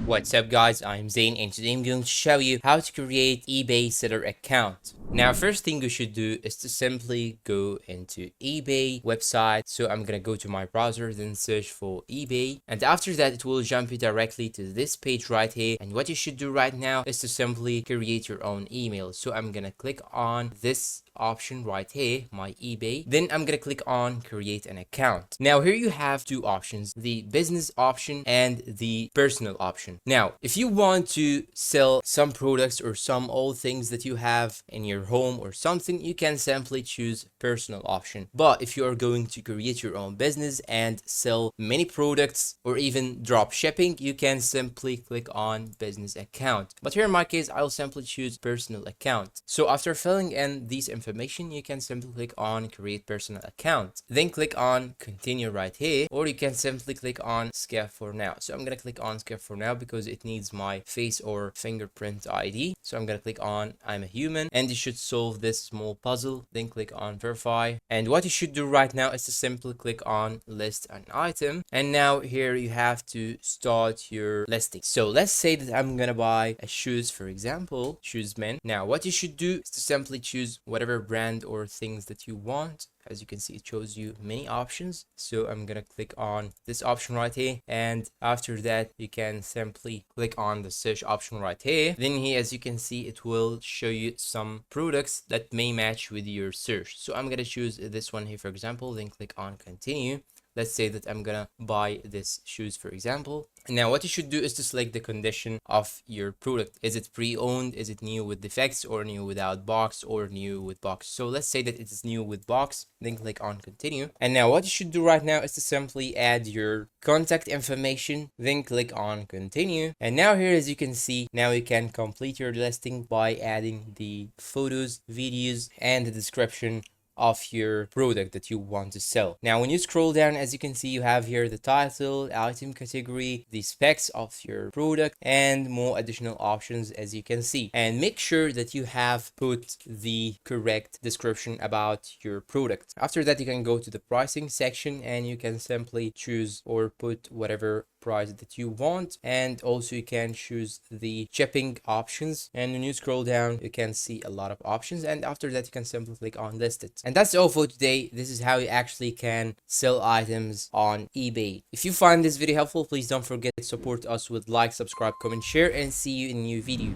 What's up guys, I'm Zain and today I'm going to show you how to create eBay seller account. Now first thing you should do is to simply go into eBay website. So I'm gonna go to my browser, then search for eBay, and after that it will jump you directly to this page right here. And what you should do right now is to simply create your own email. So I'm gonna click on this option right here, my eBay, then I'm gonna click on create an account. Now here you have two options, the business option and the personal option. Now if you want to sell some products or some old things that you have in your home or something, you can simply choose personal option. But if you are going to create your own business and sell many products or even drop shipping, you can simply click on business account. But here in my case, I'll simply choose personal account. So after filling in these information, you can simply click on create personal account, then click on continue right here, or you can simply click on skip for now. So I'm gonna click on skip for now because it needs my face or fingerprint ID. So I'm gonna click on I'm a human, and you should solve this small puzzle, then click on verify. And what you should do right now is to simply click on list an item, and now here you have to start your listing. So let's say that I'm gonna buy a shoes, for example, shoes men. Now what you should do is to simply choose whatever brand or things that you want. As you can see, it shows you many options. So I'm gonna click on this option right here, and after that you can simply click on the search option right here. Then here, as you can see, it will show you some products that may match with your search. So I'm gonna choose this one here, for example, then click on continue. Let's say that I'm gonna buy this shoes, for example. Now what you should do is to select the condition of your product. Is it pre-owned? Is it new with defects, or new without box, or new with box? So let's say that it is new with box, then click on continue. And now what you should do right now is to simply add your contact information, then click on continue. And now here, as you can see, now you can complete your listing by adding the photos, videos, and the description of your product that you want to sell. Now when you scroll down, as you can see, you have here the title, item category, the specs of your product, and more additional options, as you can see. And make sure that you have put the correct description about your product. After that, you can go to the pricing section, and you can simply choose or put whatever price that you want, and also you can choose the shipping options. And when you scroll down, you can see a lot of options, and after that you can simply click on list it. And that's all for today. This is how you actually can sell items on eBay. If you find this video helpful, please don't forget to support us with like, subscribe, comment, share, and see you in a new video.